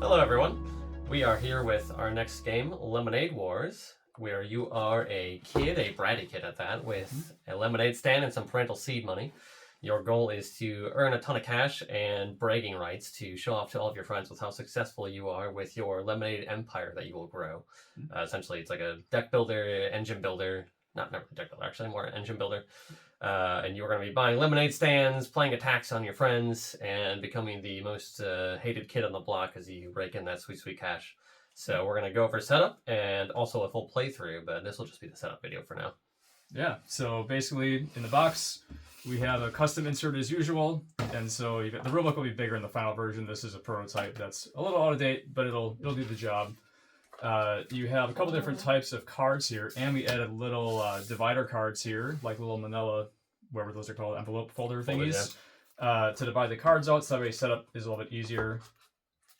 Hello, everyone. We are here with our next game, Lemonade Wars, where you are a kid, a bratty kid at that, with a lemonade stand and some parental seed money. Your goal is to earn a ton of cash and bragging rights to show off to all of your friends with how successful you are with your lemonade empire that you will grow. Essentially, it's like a deck builder, engine builder. Not really deck builder, actually, more engine builder. And you're going to be buying lemonade stands, playing attacks on your friends, and becoming the most hated kid on the block as you rake in that sweet, sweet cash. So we're going to go over setup and also a full playthrough, but this will just be the setup video for now. Yeah, so basically in the box, we have a custom insert as usual, and so the rulebook will be bigger in the final version. This is a prototype that's a little out of date, but it'll do the job. You have a couple different types of cards here, and we added little divider cards here, like little manila, whatever those are called, envelope folder thingies, to divide the cards out, so that way setup is a little bit easier.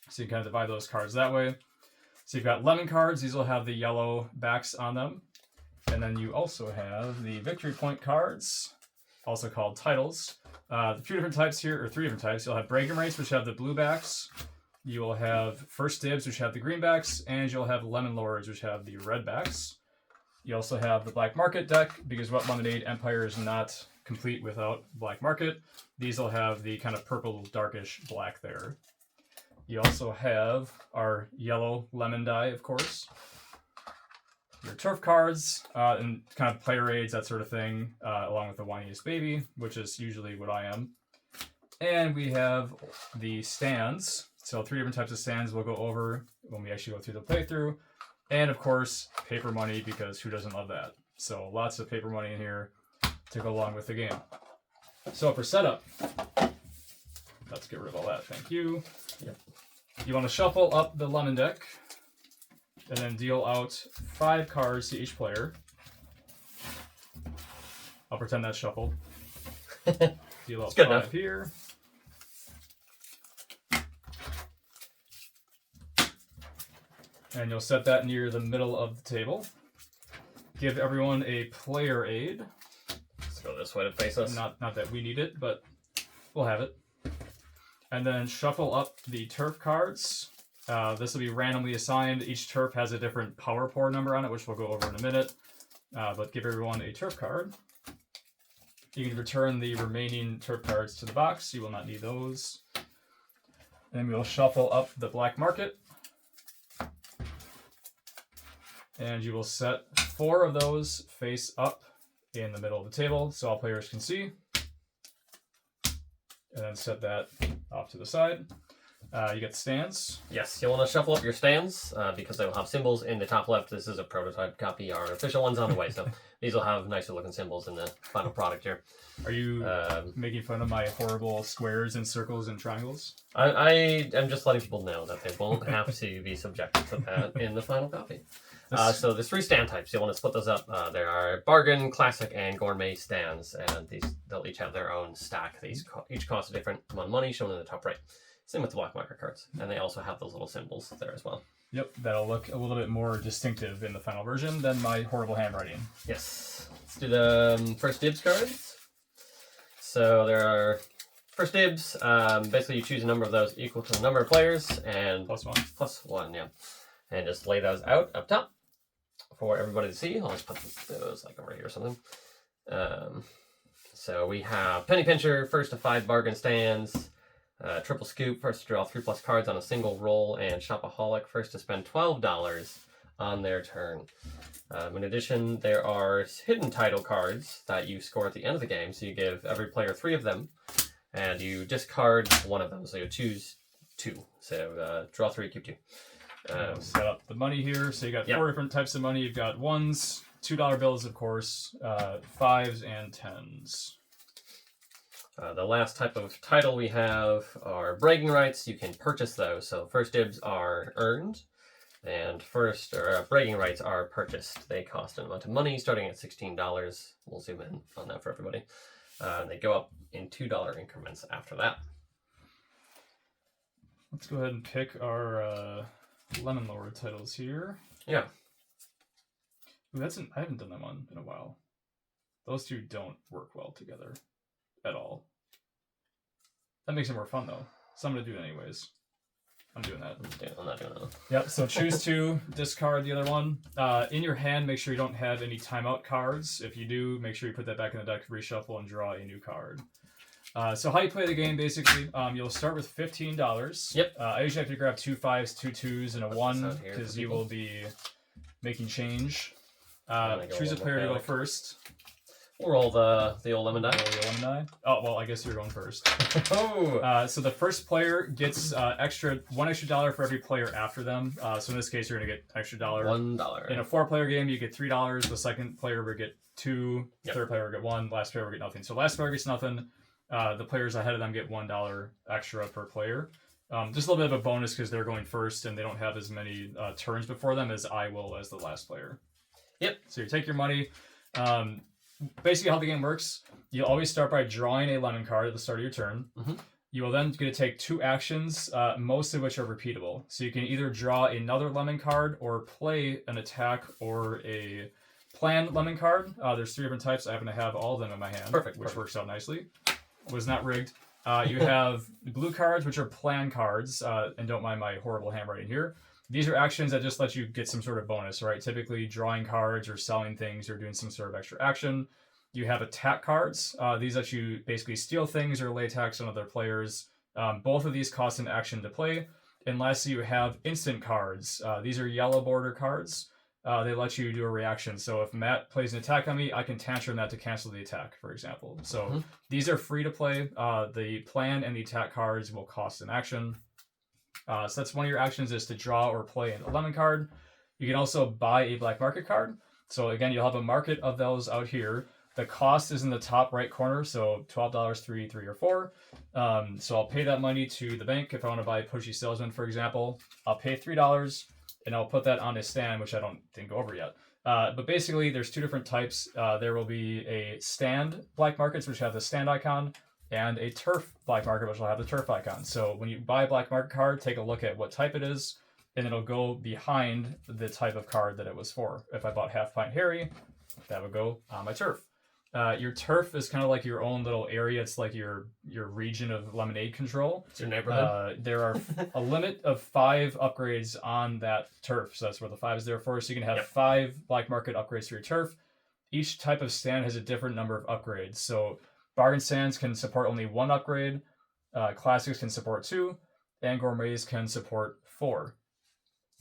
So you can kind of divide those cards that way. So you've got lemon cards. These will have the yellow backs on them. And then you also have the victory point cards, also called titles. A few different types here, or three different types. You'll have bragging rights, which have the blue backs. You will have first dibs, which have the green backs, and you'll have lemon lords, which have the red backs. You also have the black market deck, because what Lemonade Empire is not complete without black market. These will have the kind of purple, darkish black there. You also have our yellow lemon die, of course. Your turf cards, and kind of player aids, that sort of thing, along with the whiniest baby, which is usually what I am. And we have the stands. So three different types of stands we'll go over when we actually go through the playthrough. And of course, paper money, because who doesn't love that? So lots of paper money in here to go along with the game. So for setup, let's get rid of all that, thank you. Yep. You want to shuffle up the lemon deck, and then deal out 5 cards to each player. I'll pretend that's shuffled. Deal out 5 enough. Here. And you'll set that near the middle of the table. Give everyone a player aid. Let's go this way to face us. Not that we need it, but we'll have it. And then shuffle up the turf cards. This will be randomly assigned. Each turf has a different power pour number on it, which we'll go over in a minute. But give everyone a turf card. You can return the remaining turf cards to the box. You will not need those. And we will shuffle up the black market. And you will set 4 of those face up in the middle of the table so all players can see. And then set that off to the side. You get the stands. Yes, you'll want to shuffle up your stands because they will have symbols in the top left. This is a prototype copy. Our official one's on the way, so these will have nicer looking symbols in the final product here. Are you making fun of my horrible squares and circles and triangles? I am just letting people know that they won't have to be subjected to that in the final copy. So there's 3 stand types. You'll want to split those up. There are bargain, classic, and gourmet stands, and they'll each have their own stack. These each cost a different amount of money, shown in the top right. Same with the black marker cards, and they also have those little symbols there as well. Yep, that'll look a little bit more distinctive in the final version than my horrible handwriting. Yes. Let's do the first dibs cards. So there are first dibs. Basically, you choose a number of those equal to the number of players, and +1, yeah. And just lay those out up top for everybody to see. I'll just put those like over here or something. So we have penny pincher, first to 5 bargain stands. Triple scoop, first to draw 3+ cards on a single roll, and shopaholic, first to spend $12 on their turn. In addition, there are hidden title cards that you score at the end of the game, so you give every player 3 of them, and you discard 1 of them, so you choose 2. So draw 3, keep 2. Set up the money here, so you got 4 different types of money. You've got 1s, $2 bills, of course, 5s, and 10s. The last type of title we have are bragging rights. You can purchase those. So first dibs are earned, and bragging rights are purchased. They cost an amount of money, starting at $16. We'll zoom in on that for everybody. They go up in $2 increments after that. Let's go ahead and pick our Lemon Lord titles here. Yeah. Ooh, I haven't done that one in a while. Those two don't work well together at all. That makes it more fun, though. So I'm going to do it anyways. I'm doing that. I'm not doing that. Yep, so choose to discard the other one. In your hand, make sure you don't have any timeout cards. If you do, make sure you put that back in the deck, reshuffle, and draw a new card. So how you play the game, basically, you'll start with $15. Yep. I usually have to grab 2 5s, 2 2s, and a 1, here because for you people. will be making change. gonna go Choose a with player to go mechanic. first. We'll roll the old lemon die. Roll the lemon die. Oh, well, I guess you're going first. Oh! So the first player gets $1 extra for every player after them. So in this case, you're going to get extra $1. $1. In a 4-player game, you get $3. The second player will get 2. Yep. Third player will get 1. Last player will get nothing. So last player gets nothing. The players ahead of them get $1 extra per player. Just a little bit of a bonus because they're going first and they don't have as many turns before them as I will as the last player. Yep. So you take your money. Basically, how the game works, you always start by drawing a lemon card at the start of your turn. Mhm. You will then get to take 2 actions, most of which are repeatable. So you can either draw another lemon card or play an attack or a planned lemon card. There's 3 different types. I happen to have all of them in my hand, which works out nicely. Was not rigged. You have blue cards, which are plan cards, and don't mind my horrible handwriting here. These are actions that just let you get some sort of bonus, right? Typically drawing cards or selling things or doing some sort of extra action. You have attack cards. These let you basically steal things or lay attacks on other players. Both of these cost an action to play. And lastly, you have instant cards. These are yellow border cards. They let you do a reaction. So if Matt plays an attack on me, I can tantrum that to cancel the attack, for example. So these are free to play. The plan and the attack cards will cost an action. So that's one of your actions is to draw or play a lemon card. You can also buy a black market card. So again, you'll have a market of those out here. The cost is in the top right corner, so $12, 3, 3, or 4. So I'll pay that money to the bank if I want to buy Pushy Salesman, for example. I'll pay $3, and I'll put that on a stand, which I didn't go over yet. But basically, there's 2 different types. There will be a stand black markets, which have the stand icon, and a turf black market, which will have the turf icon. So when you buy a black market card, take a look at what type it is, and it'll go behind the type of card that it was for. If I bought Half Pint Harry, that would go on my turf. Your turf is kind of like your own little area. It's like your region of lemonade control. It's your neighborhood. There are a limit of 5 upgrades on that turf. So that's where the 5 is there for. So you can have 5 black market upgrades to your turf. Each type of stand has a different number of upgrades. So bargain stands can support only 1 upgrade. Classics can support 2. And gourmets can support 4.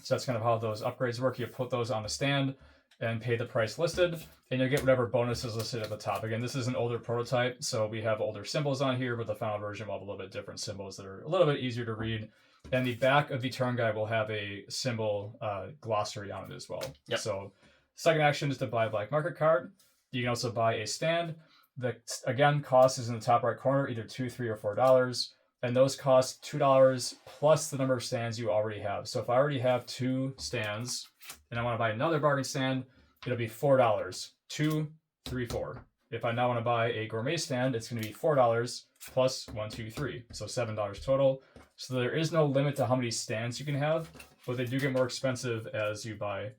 So that's kind of how those upgrades work. You put those on a stand and pay the price listed, and you'll get whatever bonus is listed at the top. Again, this is an older prototype, so we have older symbols on here, but the final version will have a little bit different symbols that are a little bit easier to read. And the back of the turn guide will have a symbol glossary on it as well. Yep. So second action is to buy a black market card. You can also buy a stand. The, again, cost is in the top right corner, either $2, $3, or $4. And those cost $2 plus the number of stands you already have. So if I already have 2 stands and I want to buy another bargain stand, it'll be $4. 2, 3, 4. If I now want to buy a gourmet stand, it's going to be $4 plus 1, 2, 3. So $7 total. So there is no limit to how many stands you can have, but they do get more expensive as you buy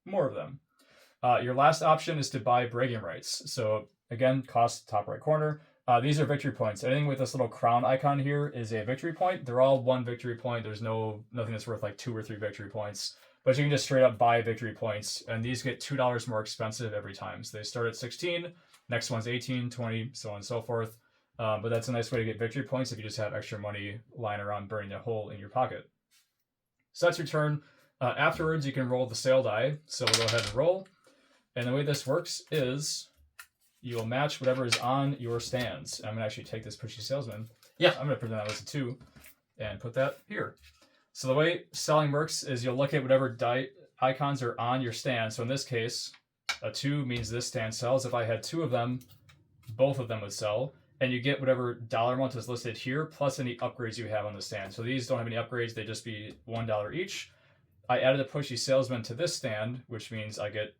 more of them. Your last option is to buy bragging rights. So again, cost top right corner. These are victory points. Anything with this little crown icon here is a victory point. They're all 1 victory point. There's nothing that's worth like 2 or 3 victory points. But you can just straight up buy victory points, and these get $2 more expensive every time. So they start at 16, next one's 18, 20, so on and so forth. But that's a nice way to get victory points if you just have extra money lying around burning a hole in your pocket. So that's your turn. Afterwards, you can roll the sale die. So we'll go ahead and roll. And the way this works is you will match whatever is on your stands. I'm going to actually take this Pushy Salesman. Yeah. I'm going to pretend that was a 2 and put that here. So the way selling works is you'll look at whatever die icons are on your stand. So in this case, a 2 means this stand sells. If I had 2 of them, both of them would sell. And you get whatever dollar amount is listed here, plus any upgrades you have on the stand. So these don't have any upgrades. They just be $1 each. I added a Pushy Salesman to this stand, which means I get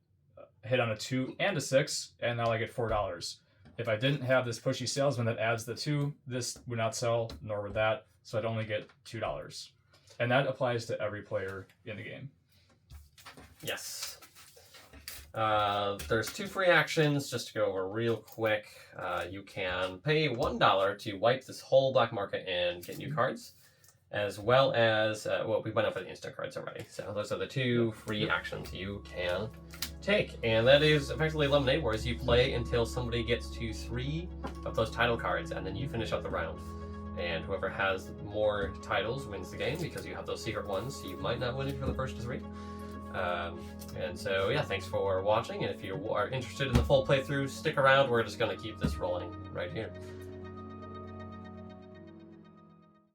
hit on a 2 and a 6, and now I get $4. If I didn't have this Pushy Salesman that adds the 2, this would not sell, nor would that. So I'd only get $2. And that applies to every player in the game. Yes. There's 2 free actions, just to go over real quick. You can pay $1 to wipe this whole black market and get new cards. as well as, well, we went over the instant cards already. So those are the two free actions you can take. And that is effectively Lemonade Wars. You play until somebody gets to 3 of those title cards, and then you finish up the round. And whoever has more titles wins the game, because you have those secret ones, so you might not win it for the first 3. And so, yeah, thanks for watching. And if you are interested in the full playthrough, stick around. We're just going to keep this rolling right here.